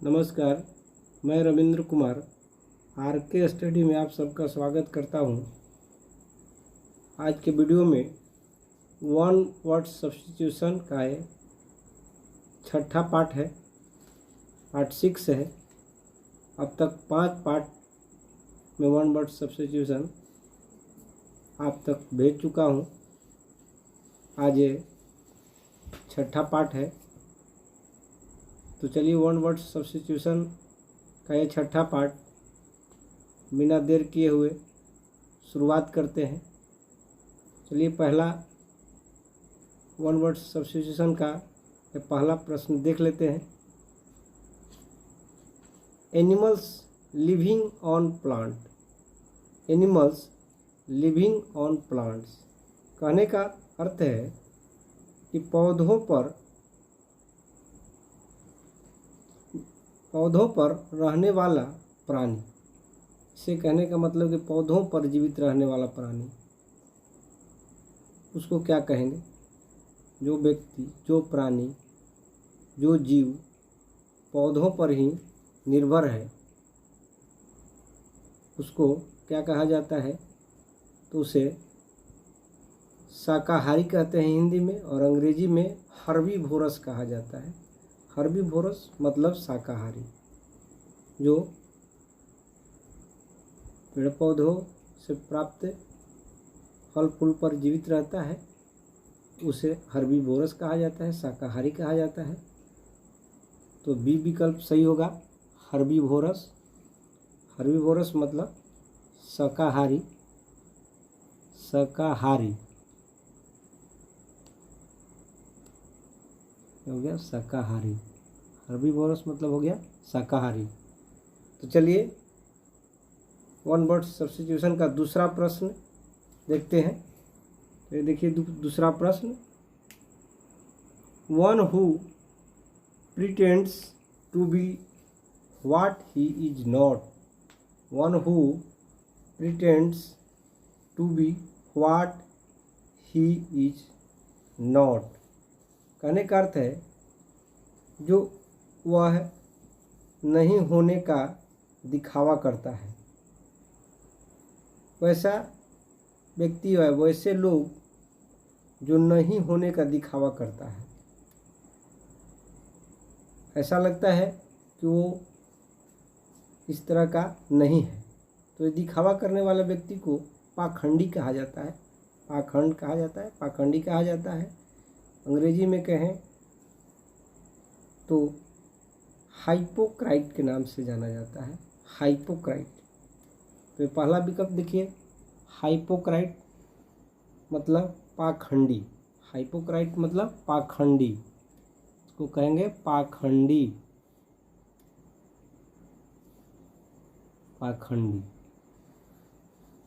नमस्कार, मैं रविंद्र कुमार आर के स्टडी में आप सबका स्वागत करता हूं। आज के वीडियो में वन वर्ड सब्स्टिट्यूशन का ये छठा पार्ट है, पार्ट 6 है। अब तक 5 पार्ट में वन वर्ड सब्स्टिट्यूशन आप तक भेज चुका हूं। आज ये छठा पार्ट है, तो चलिए वन वर्ड सब्स्टिट्यूशन का ये छठा पार्ट बिना देर किए हुए शुरुआत करते हैं। चलिए पहला वन वर्ड सब्स्टिट्यूशन का ये पहला प्रश्न देख लेते हैं। Animals living on plant. Animals living on plants कहने का अर्थ है कि पौधों पर रहने वाला प्राणी। इसे कहने का मतलब कि पौधों पर जीवित रहने वाला प्राणी, उसको क्या कहेंगे? जो व्यक्ति, जो प्राणी, जो जीव पौधों पर ही निर्भर है, उसको क्या कहा जाता है? तो उसे शाकाहारी कहते हैं हिंदी में, और अंग्रेजी में हर्बीवोरस कहा जाता है। हर्बीवोरस मतलब शाकाहारी, जो पेड़ पौधों से प्राप्त फल फूल पर जीवित रहता है, उसे हर्बीवोरस कहा जाता है, शाकाहारी कहा जाता है। तो बी विकल्प सही होगा, हर्बीवोरस। हर्बीवोरस मतलब शाकाहारी। शाकाहारी हो गया शाकाहारी। हर्बीवोरस मतलब हो गया शाकाहारी। तो चलिए वन वर्ड सब्स्टिट्यूशन का दूसरा प्रश्न देखते हैं। तो ये देखिए दूसरा प्रश्न, one who pretends to be what he is not. One who pretends to be what he is not कहने का अर्थ है जो वह नहीं होने का दिखावा करता है। वैसा व्यक्ति है, वैसे लोग जो नहीं होने का दिखावा करता है। ऐसा लगता है कि वो इस तरह का नहीं है, तो ये दिखावा करने वाले व्यक्ति को पाखंडी कहा जाता है। पाखंड कहा जाता है, पाखंडी कहा जाता है। अंग्रेजी में कहें तो हाइपोक्राइट के नाम से जाना जाता है। हाइपोक्राइट। तो पहला विकल्प देखिए, हाइपोक्राइट मतलब पाखंडी। हाइपोक्राइट मतलब पाखंडी, इसको कहेंगे पाखंडी। पाखंडी।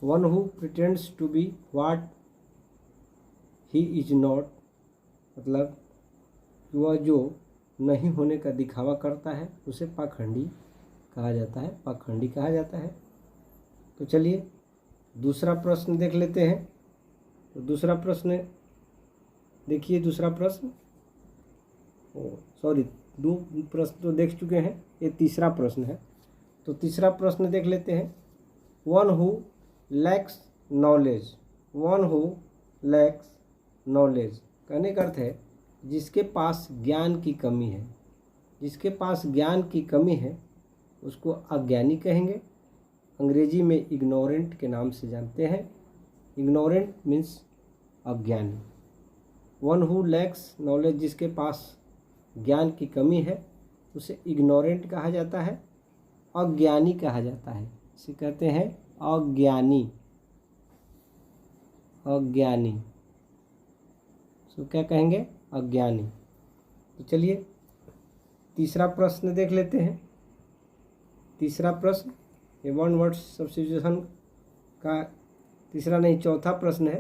One who pretends to be what he is not मतलब वह जो नहीं होने का दिखावा करता है, उसे पाखंडी कहा जाता है। पाखंडी कहा जाता है। तो चलिए दूसरा प्रश्न देख लेते हैं। तो दूसरा प्रश्न देखिए, दूसरा प्रश्न, सॉरी, 2 प्रश्न तो देख चुके हैं, ये तीसरा प्रश्न है। तो तीसरा प्रश्न देख लेते हैं। One who lakhs knowledge. One who lakhs knowledge कहने का अर्थ है जिसके पास ज्ञान की कमी है। जिसके पास ज्ञान की कमी है उसको अज्ञानी कहेंगे। अंग्रेजी में इग्नोरेंट के नाम से जानते हैं। इग्नोरेंट मीन्स अज्ञानी। वन हु लैक्स नॉलेज, जिसके पास ज्ञान की कमी है, उसे इग्नोरेंट कहा जाता है, अज्ञानी कहा जाता है। इसे कहते हैं अज्ञानी। अज्ञानी, तो क्या कहेंगे? अज्ञानी। तो चलिए तीसरा प्रश्न देख लेते हैं। तीसरा प्रश्न ये वन वर्ड सब्स्टिट्यूशन का तीसरा नहीं, चौथा प्रश्न है।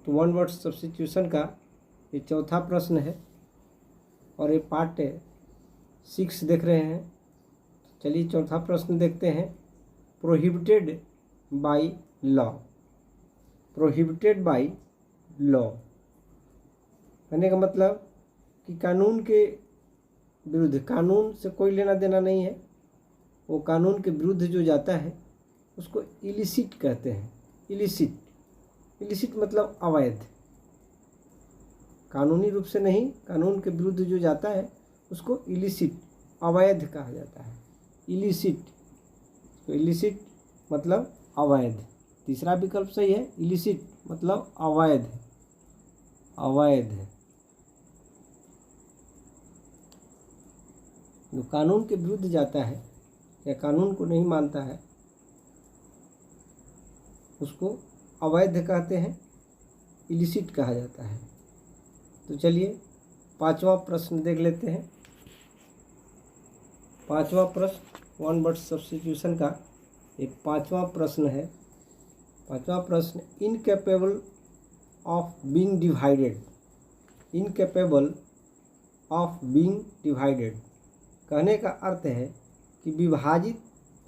तो वन वर्ड सब्स्टिट्यूशन का ये चौथा प्रश्न है, और ये पार्ट 6 देख रहे हैं। चलिए चौथा प्रश्न देखते हैं। Prohibited by law. Prohibited by law कहने का मतलब कि कानून के विरुद्ध, कानून से कोई लेना देना नहीं है, वो कानून के विरुद्ध जो जाता है उसको इलिसिट कहते हैं। इलिसिट, इलिसिट मतलब अवैध, कानूनी रूप से नहीं, कानून के विरुद्ध जो जाता है उसको इलिसिट, अवैध कहा जाता है। इलिसिट, तो इलिसिट मतलब अवैध, तीसरा विकल्प सही है। इलिसिट मतलब अवैध, अवैध जो कानून के विरुद्ध जाता है या कानून को नहीं मानता है उसको अवैध कहते हैं, इलिसिट कहा जाता है। तो चलिए पांचवा प्रश्न देख लेते हैं। पांचवा प्रश्न वन वर्ड सब्स्टिट्यूशन का एक पांचवा प्रश्न है। पांचवा प्रश्न, incapable of being divided, incapable of being divided कहने का अर्थ है कि विभाजित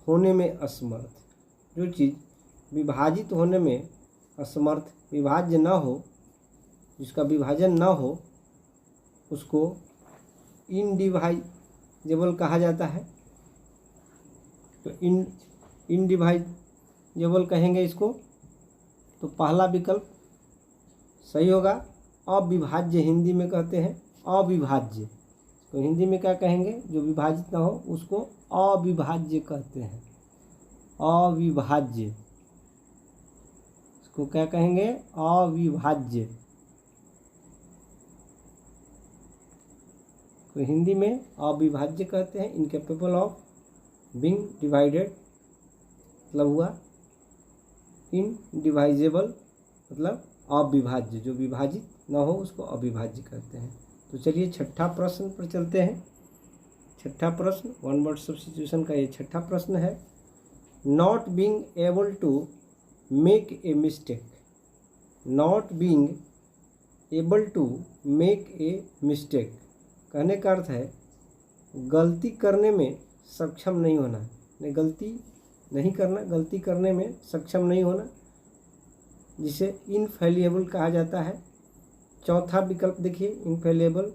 होने में असमर्थ, जो चीज़ विभाजित होने में असमर्थ, विभाज्य न हो, जिसका विभाजन न हो, उसको इनडिवाइजेबल कहा जाता है। तो इनडिवाइजेबल कहेंगे इसको, तो पहला विकल्प सही होगा। अविभाज्य हिंदी में कहते हैं, अविभाज्य, तो हिंदी में क्या कहेंगे, जो विभाजित ना हो उसको अविभाज्य कहते हैं। अविभाज्य, इसको क्या कहेंगे, अविभाज्य। तो हिंदी में अविभाज्य कहते हैं। इनकेपेबल ऑफ बीइंग डिवाइडेड मतलब हुआ इनडिवाइजेबल मतलब अविभाज्य, जो विभाजित न हो उसको अविभाज्य कहते हैं। तो चलिए छठा प्रश्न पर चलते हैं। छठा प्रश्न वन वर्ड सब्स्टिट्यूशन का ये छठा प्रश्न है। Not being able to make a mistake, not being able to make a mistake कहने का अर्थ है गलती करने में सक्षम नहीं होना, गलती नहीं करना, गलती करने में सक्षम नहीं होना, जिसे इनफेलिएबल कहा जाता है। चौथा विकल्प देखिए, इनफेलिएबल,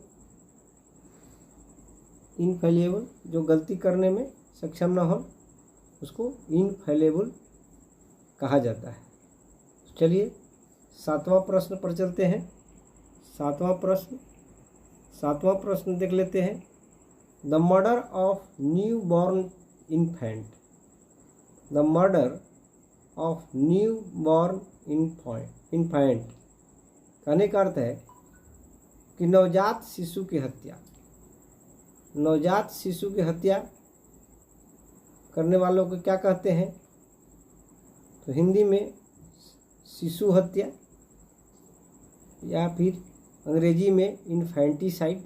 इनफेलिएबल जो गलती करने में सक्षम न हो उसको इनफेलिएबल कहा जाता है। चलिए सातवां प्रश्न पर चलते हैं। सातवां प्रश्न देख लेते हैं। The murder of new born infant, the murder of new born infant कहने का अर्थ है कि नवजात शिशु की हत्या, नवजात शिशु की हत्या करने वालों को क्या कहते हैं। तो हिंदी में शिशु हत्या या फिर अंग्रेजी में इन्फेंटिसाइड,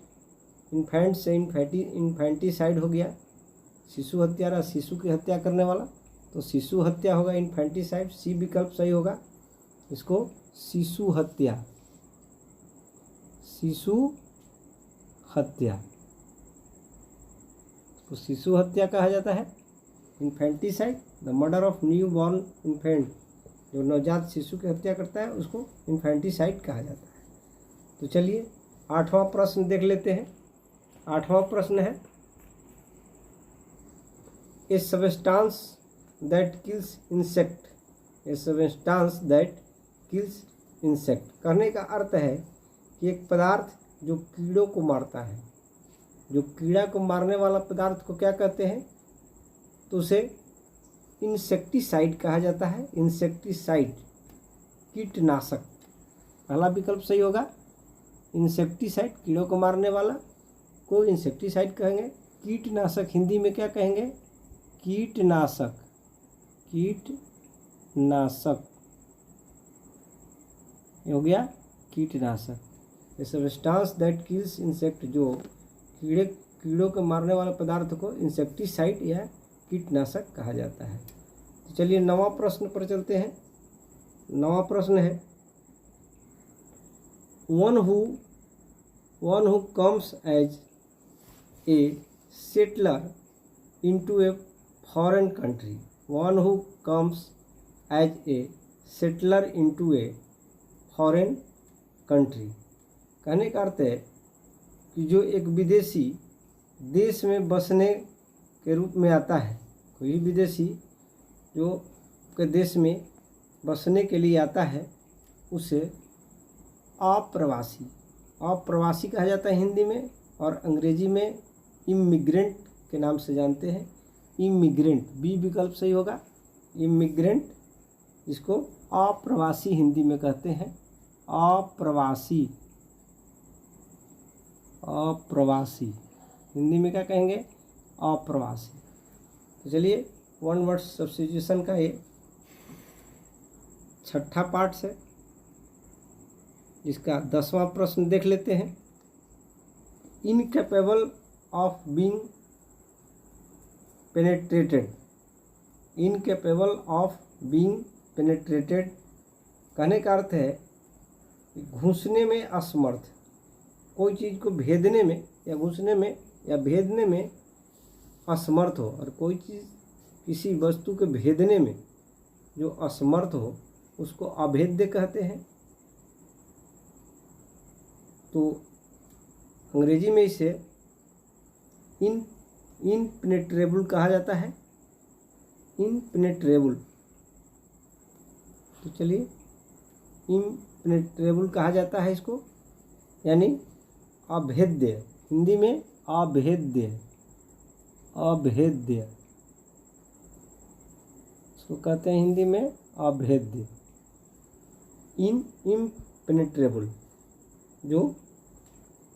इन्फेंट से इन्फेंटिसाइड हो गया, शिशु हत्यारा शिशु की हत्या करने वाला, तो शिशु हत्या होगा इन्फेंटिसाइड, सी विकल्प सही होगा। इसको शिशु हत्या, शिशु हत्या, तो शिशु हत्या कहा जाता है। Infanticide the murder of new born infant, जो नवजात शिशु की हत्या करता है उसको इन्फेंटिसाइड कहा जाता है। तो चलिए आठवां प्रश्न देख लेते हैं। आठवां प्रश्न है ए substance that kills insect, A substance that kills insect कहने का अर्थ है कि एक पदार्थ जो कीड़ों को मारता है, जो कीड़ा को मारने वाला पदार्थ को क्या कहते हैं, तो उसे इंसेक्टिसाइड कहा जाता है। इंसेक्टिसाइड कीटनाशक, पहला विकल्प सही होगा। इंसेक्टिसाइड कीड़ों को मारने वाला को इंसेक्टिसाइड कहेंगे। कीटनाशक हिंदी में क्या कहेंगे, कीटनाशक, कीटनाशक हो गया कीटनाशक। ये सब्सटेंस दैट किल्स इंसेक्ट, जो कीड़ों को मारने वाले पदार्थ को इंसेक्टिसाइड या कीटनाशक कहा जाता है। तो चलिए नवां प्रश्न पर चलते हैं। नवां प्रश्न है one who comes as a settler into a foreign country, one who comes as a settler into a foreign country कहने का अर्थ है कि जो एक विदेशी देश में बसने के रूप में आता है, कोई भी विदेशी जो के देश में बसने के लिए आता है उसे अप्रवासी अप्रवासी कहा जाता है हिंदी में, और अंग्रेजी में इमिग्रेंट के नाम से जानते हैं। इमिग्रेंट, बी विकल्प सही होगा। इमिग्रेंट, इसको अप्रवासी हिंदी में कहते हैं। अप्रवासी, अप्रवासी हिंदी में क्या कहेंगे? अप्रवासी। तो चलिए वन वर्ड सब्स्टिट्यूशन का ये छठा पार्ट है, इसका 10वां प्रश्न देख लेते हैं। Incapable of being penetrated, incapable of being penetrated कहने का अर्थ है घुसने में असमर्थ, कोई चीज़ को भेदने में या घुसने में या भेदने में असमर्थ हो, और कोई चीज़ किसी वस्तु के भेदने में जो असमर्थ हो उसको अभेद्य कहते हैं। तो अंग्रेजी में इसे इनपेनेट्रेबल कहा जाता है। इनपेनेट्रेबल, तो चलिए इनपेनेट्रेबल कहा जाता है इसको, यानी अभेद्य, हिंदी में अभेद्य, अभेद्य इसको कहते हैं हिंदी में अभेद्य। इनपेनेट्रेबल, जो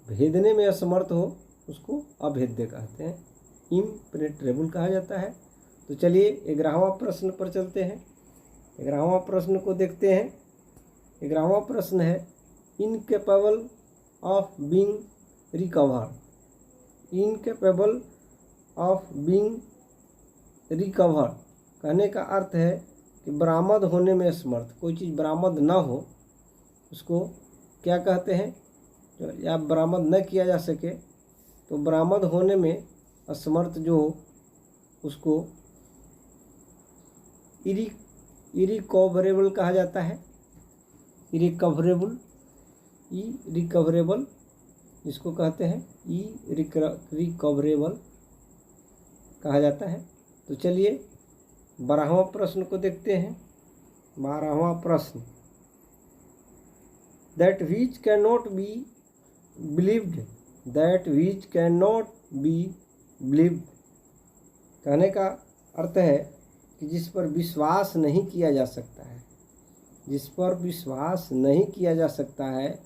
भेदने में असमर्थ हो उसको अभेद्य कहते हैं, इम्पेनेट्रेबल कहा जाता है। तो चलिए 11वां प्रश्न पर चलते हैं। 11वां प्रश्न को देखते हैं। 11वां प्रश्न है incapable of being recovered. Incapable of being recovered कहने का अर्थ है कि बरामद होने में असमर्थ, कोई चीज़ बरामद ना हो उसको क्या कहते हैं? या बरामद न किया जा सके तो बरामद होने में असमर्थ जो हो उसको इरिकवरेबल कहा जाता है। इरिकवरेबल, इरिकवरेबल जिसको कहते हैं रिकवरेबल कहा जाता है। तो चलिए 12वां प्रश्न को देखते हैं। 12वां प्रश्न, that which can not B believed, that which can not B believed कहने का अर्थ है कि जिस पर विश्वास नहीं किया जा सकता है, जिस पर विश्वास नहीं किया जा सकता है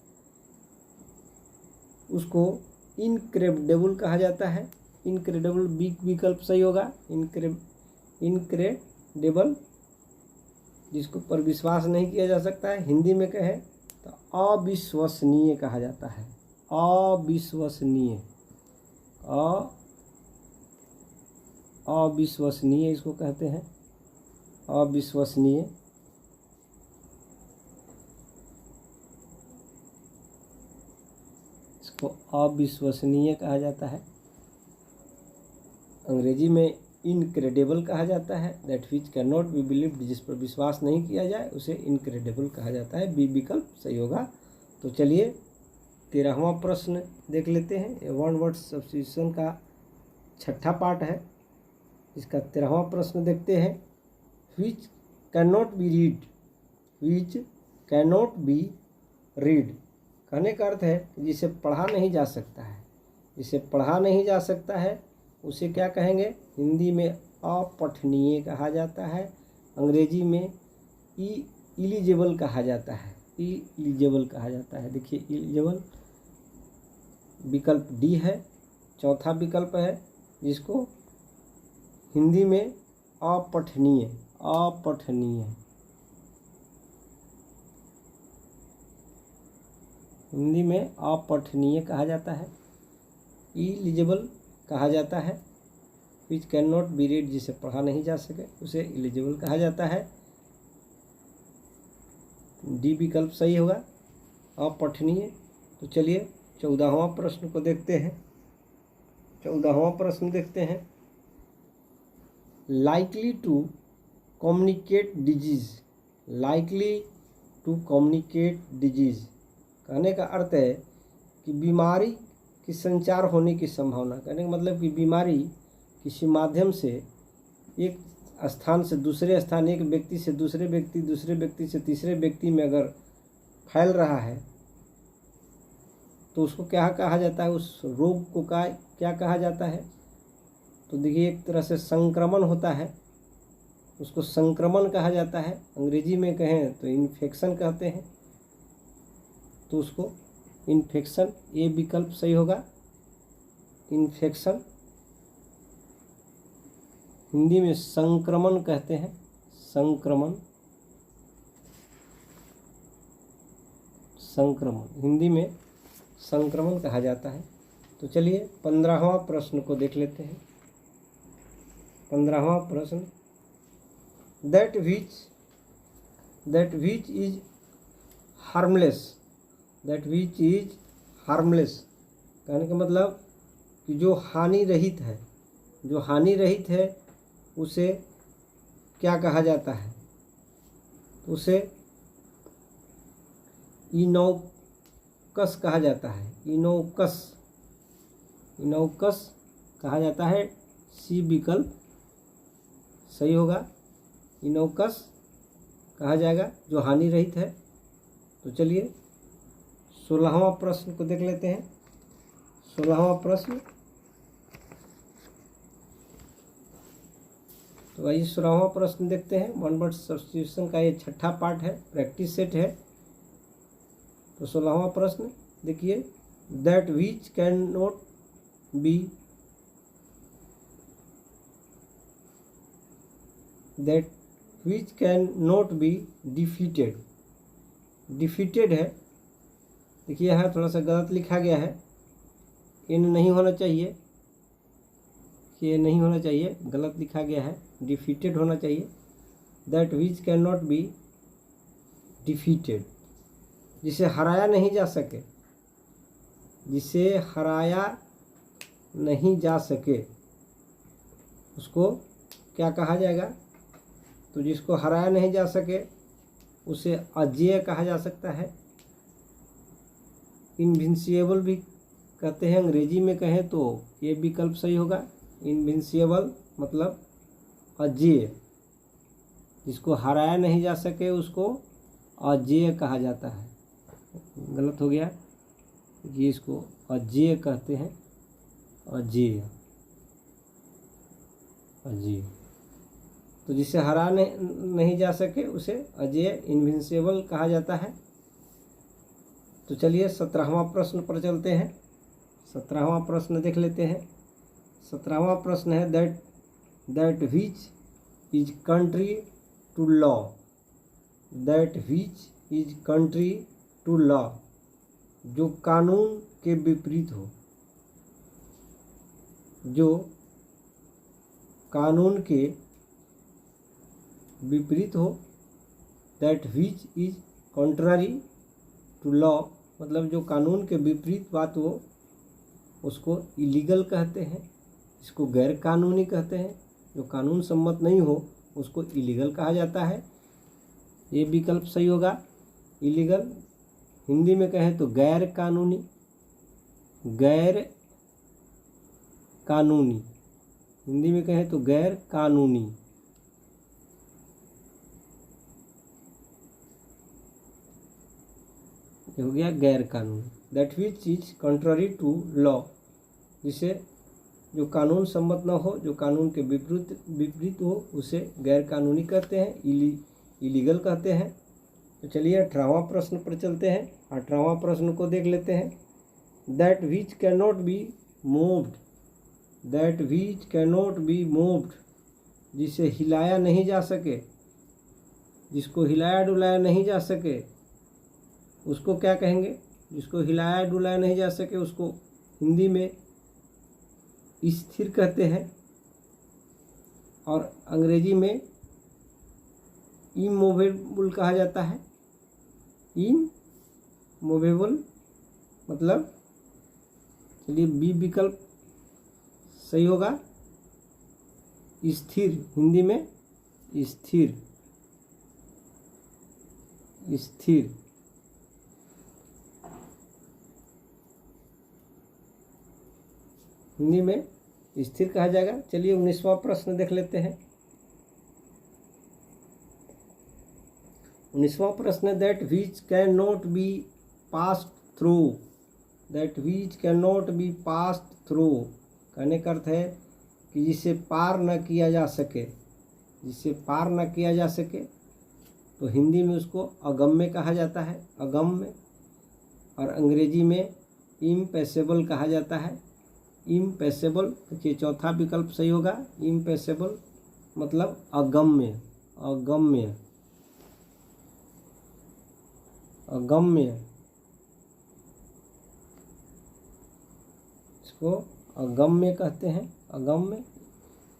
उसको इनक्रेडिबल कहा जाता है। इनक्रेडिबल विकल्प सही होगा। इनक्रेडिबल जिसको पर विश्वास नहीं किया जा सकता है, हिंदी में कहें तो अविश्वसनीय कहा जाता है। अविश्वसनीय, अविश्वसनीय इसको कहते हैं, अविश्वसनीय। इसको अविश्वसनीय कहा जाता है। अंग्रेजी में इनक्रेडिबल कहा जाता है। That which can not B believed, जिस पर विश्वास नहीं किया जाए उसे इनक्रेडिबल कहा जाता है। बी विकल्प सही होगा। तो चलिए 13वां प्रश्न देख लेते हैं। ये वन वर्ड सब्स्टिट्यूशन का छठा पार्ट है, इसका 13वां प्रश्न देखते हैं। Which can not B read, which can not B read कहने का अर्थ है जिसे पढ़ा नहीं जा सकता है, जिसे पढ़ा नहीं जा सकता है उसे क्या कहेंगे? हिंदी में अपठनीय कहा जाता है। अंग्रेजी में इलिजिबल कहा जाता है, इलिजिबल कहा जाता है। देखिए इलिजिबल विकल्प डी है, चौथा विकल्प है जिसको हिंदी में अपठनीय, अपठनीय हिंदी में अपठनीय कहा जाता है। इलिजिबल कहा जाता है। विच कैन नॉट बी रीड जिसे पढ़ा नहीं जा सके उसे इलिजिबल कहा जाता है। डी विकल्प सही होगा, अपठनीय। तो चलिए 14वां प्रश्न को देखते हैं। 14वां प्रश्न देखते हैं। Likely to communicate disease, likely to communicate disease कहने का अर्थ है कि बीमारी कि संचार होने की संभावना। कहने का मतलब कि बीमारी किसी माध्यम से एक स्थान से दूसरे स्थान, एक व्यक्ति से दूसरे व्यक्ति, दूसरे व्यक्ति से तीसरे व्यक्ति में अगर फैल रहा है तो उसको क्या कहा जाता है, उस रोग को क्या कहा जाता है। तो देखिए एक तरह से संक्रमण होता है, उसको संक्रमण कहा जाता है। अंग्रेजी में कहें तो इन्फेक्शन कहते हैं, तो उसको इन्फेक्शन, ये विकल्प सही होगा, इन्फेक्शन। हिंदी में संक्रमण कहते हैं, संक्रमण, संक्रमण हिंदी में संक्रमण कहा जाता है। तो चलिए 15वां प्रश्न को देख लेते हैं। 15वां प्रश्न, that which is harmless, that which is harmless, कहने का मतलब कि जो हानि रहित है, जो हानि रहित है उसे क्या कहा जाता है। तो उसे इनोकस कहा जाता है, इनोकस, इनोकस कहा जाता है। सी विकल्प सही होगा, इनोकस कहा जाएगा जो हानि रहित है। तो चलिए 16वां प्रश्न को देख लेते हैं। 16वां प्रश्न, तो आइए 16वां प्रश्न देखते हैं। वन वर्ड सब्स्टिट्यूशन का ये छठा पार्ट है, प्रैक्टिस सेट है। तो 16वां प्रश्न देखिए, that which can not B, that which can not be defeated, defeated है। देखिए यहाँ थोड़ा सा गलत लिखा गया है, इन नहीं होना चाहिए, ये नहीं होना चाहिए, गलत लिखा गया है, डिफीटेड होना चाहिए। That which can not be defeated, जिसे हराया नहीं जा सके, जिसे हराया नहीं जा सके उसको क्या कहा जाएगा। तो जिसको हराया नहीं जा सके उसे अजेय कहा जा सकता है। इनविंसिएबल भी कहते हैं, अंग्रेजी में कहें तो ये विकल्प सही होगा, इनविंसिएबल मतलब अजेय, जिसको हराया नहीं जा सके उसको अजेय कहा जाता है। गलत हो गया, ये इसको अजेय कहते हैं, अजेय, अजेय। तो जिसे हरा नहीं जा सके उसे अजेय, इनविंसिबल कहा जाता है। तो चलिए 17वां प्रश्न पर चलते हैं। 17वां प्रश्न देख लेते हैं। 17वां प्रश्न है, that which is contrary to law, that which is contrary to law, जो कानून के विपरीत हो, जो कानून के विपरीत हो। That which is contrary to law मतलब जो कानून के विपरीत बात हो उसको इलीगल कहते हैं, इसको गैर कानूनी कहते हैं। जो कानून सम्मत नहीं हो उसको इलीगल कहा जाता है। ये विकल्प सही होगा, इलीगल। हिंदी में कहें तो गैर कानूनी, गैर कानूनी, हिंदी में कहें तो गैर कानूनी। ये हो गया गैर कानूनी। That which is contrary to law, जिसे जो कानून सम्मत न हो, जो कानून के विपरीत हो उसे गैर कानूनी कहते हैं, इलीगल कहते हैं। तो चलिए 18वां प्रश्न पर चलते हैं। 18वां प्रश्न को देख लेते हैं। That which can not be moved, that which can not be moved, जिसे हिलाया नहीं जा सके, जिसको हिलाया डुलाया नहीं जा सके उसको क्या कहेंगे। जिसको हिलाया डुलाया नहीं जा सके उसको हिंदी में स्थिर कहते हैं और अंग्रेजी में इमूवेबल कहा जाता है। इमूवेबल मतलब, चलिए बी विकल्प सही होगा, स्थिर, हिंदी में स्थिर, स्थिर। हिंदी में स्थिर कहा जाएगा। चलिए 19वां प्रश्न देख लेते हैं। 19वां प्रश्न, that which can not be passed through, that which can not be passed through, कहने का अर्थ है कि जिसे पार न किया जा सके, जिसे पार न किया जा सके, तो हिंदी में उसको अगम्य कहा जाता है, अगम्य। और अंग्रेजी में इम्पैसेबल कहा जाता है, इम्पैसेबल। देखिए चौथा विकल्प सही होगा, इम्पैसेबल मतलब अगम्य, अगम्य, अगम्य, इसको अगम्य कहते हैं, अगम्य।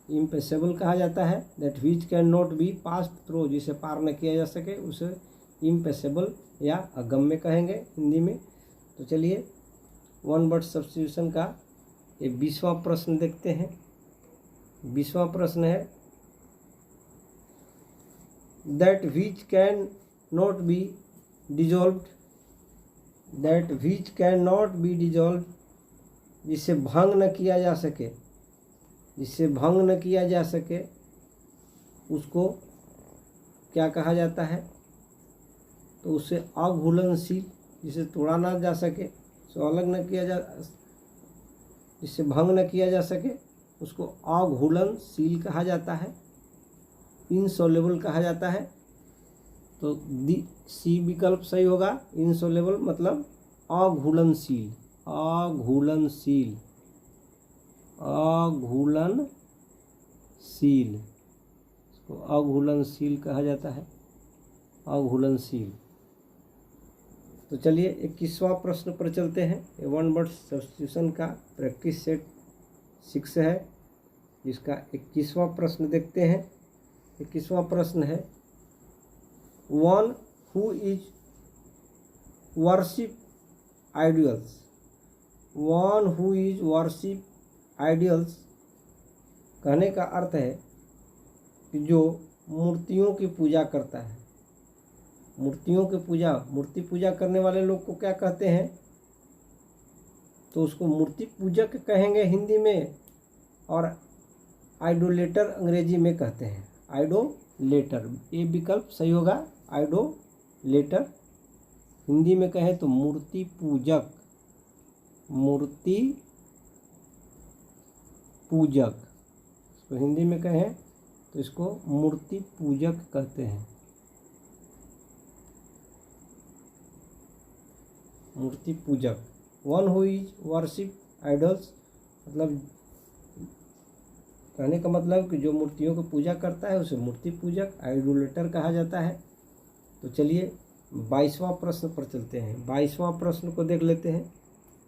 इम्पैसेबल कहा जाता है, that which can not be passed through, जिसे पार न किया जा सके उसे इम्पैसेबल या अगम्य कहेंगे हिंदी में। तो चलिए वन वर्ड सब्स्टिट्यूशन का ये 20वां प्रश्न देखते हैं। 20वां प्रश्न है, that which can not B dissolved, that which can not B dissolved, जिसे भंग न किया जा सके, जिसे भंग न किया जा सके उसको क्या कहा जाता है? तो उसे अघुलनशील, जिसे तोड़ा ना जा सके, उसे अलग न किया जा, जिसे भंग न किया जा सके उसको अघुलनशील कहा जाता है, इनसॉल्युबल कहा जाता है। तो सी विकल्प सही होगा, इनसॉल्युबल मतलब अघुलनशील, अघुलनशील, अघुलनशील, इसको अघुलनशील कहा जाता है, अघुलनशील। तो चलिए 21वां प्रश्न पर चलते हैं। ये वन वर्ड सब्स्टिट्यूशन का प्रैक्टिस सेट 6 है, जिसका 21वां प्रश्न देखते हैं। 21वां प्रश्न है, one who is worship ideals, one who is worship ideals, कहने का अर्थ है कि जो मूर्तियों की पूजा करता है, मूर्तियों की पूजा, मूर्ति पूजा करने वाले लोग को क्या कहते हैं? तो उसको मूर्ति पूजक कहेंगे हिंदी में, और आइडोलेटर अंग्रेजी में कहते हैं, आइडोलेटर। ये विकल्प सही होगा, आइडोलेटर। हिंदी में कहें तो मूर्ति पूजक, मूर्ति पूजक, इसको हिंदी में कहें तो इसको मूर्ति पूजक कहते हैं, मूर्ति पूजक। One who is worship idols मतलब, कहने का मतलब कि जो मूर्तियों की पूजा करता है उसे मूर्ति पूजक, आइडोलेटर कहा जाता है। तो चलिए 22वां प्रश्न पर चलते हैं। 22वां प्रश्न को देख लेते हैं।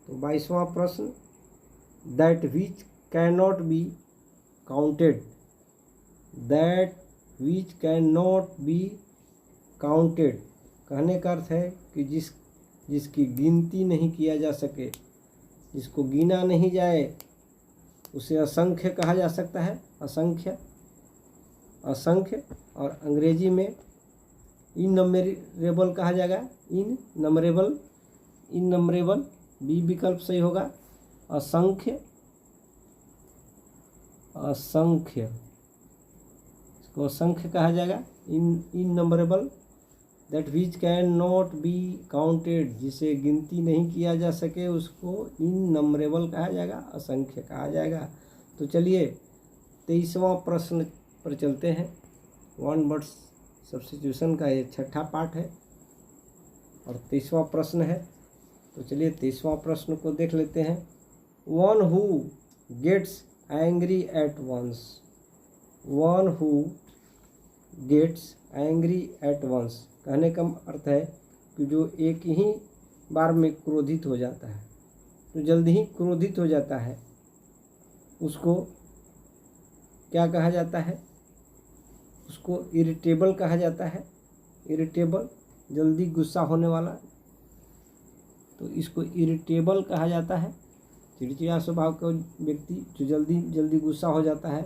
तो 22वां प्रश्न, that which can not be counted, that which can not be counted, कहने का अर्थ है कि जिसकी गिनती नहीं किया जा सके, जिसको गिना नहीं जाए उसे असंख्य कहा जा सकता है, असंख्य, असंख्य। और अंग्रेजी में इननमरेबल कहा जाएगा, इननमरेबल, इननमरेबल बी विकल्प सही होगा, असंख्य, असंख्य, इसको असंख्य कहा जाएगा, innumerable. That which can not be counted, जिसे गिनती नहीं किया जा सके उसको इननमरेबल कहा जाएगा, असंख्य कहा जाएगा। तो चलिए 23वां प्रश्न पर चलते हैं। वन वर्ड सब्स्टिट्यूशन का ये 6ठा पार्ट है और 23वां प्रश्न है। तो चलिए 23वां प्रश्न को देख लेते हैं। One who gets angry at once, one who gets angry at once, कहने का अर्थ है कि जो एक ही बार में क्रोधित हो जाता है, तो जल्दी ही क्रोधित हो जाता है, उसको क्या कहा जाता है? उसको इरिटेबल कहा जाता है, इरिटेबल, जल्दी गुस्सा होने वाला, तो इसको इरिटेबल कहा जाता है। चिड़चिड़ा स्वभाव का व्यक्ति जो जल्दी जल्दी गुस्सा हो जाता है,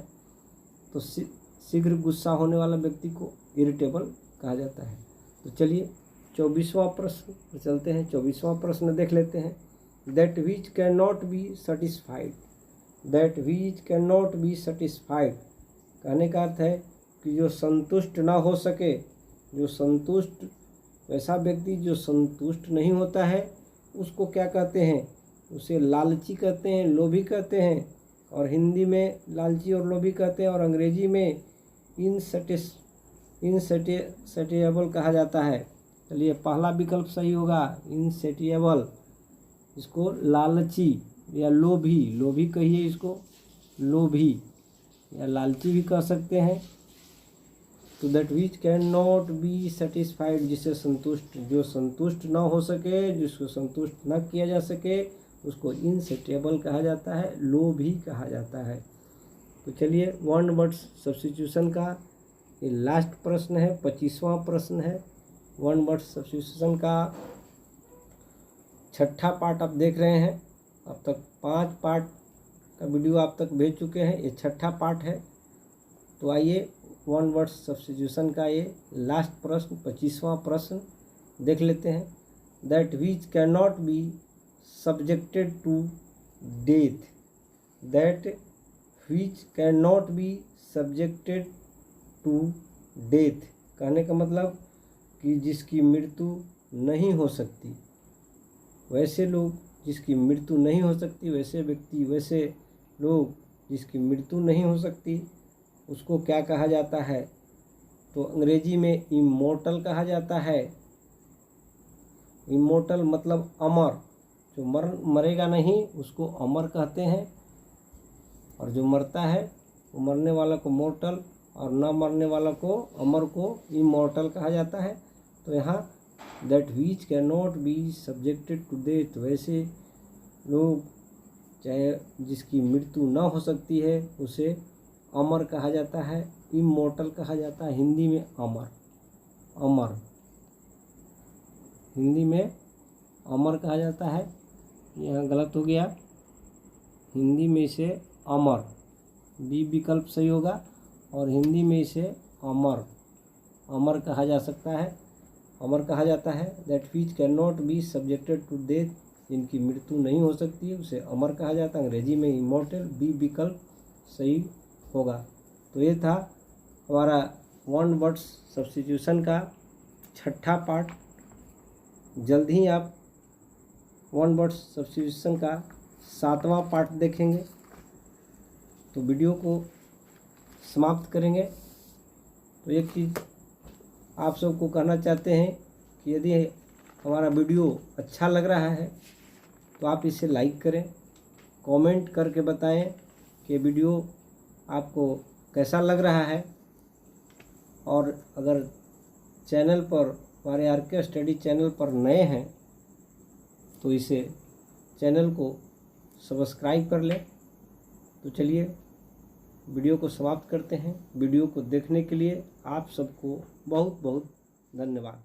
तो शीघ्र गुस्सा होने वाला व्यक्ति को इरिटेबल कहा जाता है। तो चलिए 24वां प्रश्न पर चलते हैं। 24वां प्रश्न देख लेते हैं। That which can not be satisfied, that which can not be satisfied. कहने का अर्थ है कि जो संतुष्ट ना हो सके, जो संतुष्ट, वैसा व्यक्ति जो संतुष्ट नहीं होता है उसको क्या कहते हैं? उसे लालची कहते हैं, लोभी कहते हैं। और हिंदी में लालची और लोभी कहते हैं, और अंग्रेजी में इनसैटिएबल कहा जाता है। चलिए पहला विकल्प सही होगा, इनसैटिएबल। इसको लालची या लोभी, लोभी कहिए इसको, लोभी या लालची भी कह सकते हैं। तो that which can not be satisfied, जिससे संतुष्ट, जो संतुष्ट ना हो सके, जिसको संतुष्ट ना किया जा सके, उसको इनसैटिएबल कहा जाता है, लोभी कहा जाता है। तो चलिए वन वर्ड सब्स्टिट्यूशन का ये लास्ट प्रश्न है, 25वां प्रश्न है। वन वर्ड सब्स्टिट्यूशन का छठा पार्ट आप देख रहे हैं। अब तक 5 पार्ट का वीडियो आप तक भेज चुके हैं, ये छठा पार्ट है। तो आइए वन वर्ड सब्स्टिट्यूशन का ये लास्ट प्रश्न, 25वां प्रश्न देख लेते हैं। That which can not be subjected to death, that which can not be subjected to death. कहने का मतलब कि जिसकी मृत्यु नहीं हो सकती, वैसे लोग जिसकी मृत्यु नहीं हो सकती, वैसे व्यक्ति, वैसे लोग जिसकी मृत्यु नहीं हो सकती, उसको क्या कहा जाता है? तो अंग्रेजी में इमोर्टल कहा जाता है। इमोर्टल मतलब अमर, जो मरेगा नहीं उसको अमर कहते हैं, और जो मरता है वो मरने वाला को मोर्टल, और न मरने वाला को, अमर को इमोर्टल कहा जाता है। तो यहाँ that which can not be subjected to death, वैसे लोग चाहे जिसकी मृत्यु न हो सकती है उसे अमर कहा जाता है, इमोर्टल कहा जाता है। हिंदी में अमर, अमर हिंदी में अमर कहा जाता है। यहाँ गलत हो गया, हिंदी में इसे अमर, बी विकल्प सही होगा, और हिंदी में इसे अमर, अमर कहा जा सकता है, अमर कहा जाता है। That which can not be subjected to death, जिनकी मृत्यु नहीं हो सकती है उसे अमर कहा जाता है। अंग्रेजी में इमोर्टल, बी विकल्प सही होगा। तो ये था हमारा वन वर्ड सब्स्टिट्यूशन का छठा पार्ट। जल्द ही आप वन वर्ड सब्स्टिट्यूशन का 7वां पार्ट देखेंगे। तो वीडियो को समाप्त करेंगे। तो एक चीज़ आप सबको कहना चाहते हैं कि यदि हमारा वीडियो अच्छा लग रहा है तो आप इसे लाइक करें, कमेंट करके बताएं कि वीडियो आपको कैसा लग रहा है। और अगर चैनल पर, हमारे RK स्टडी चैनल पर नए हैं तो इसे चैनल को सब्सक्राइब कर लें। तो चलिए वीडियो को समाप्त करते हैं। वीडियो को देखने के लिए आप सबको बहुत बहुत धन्यवाद।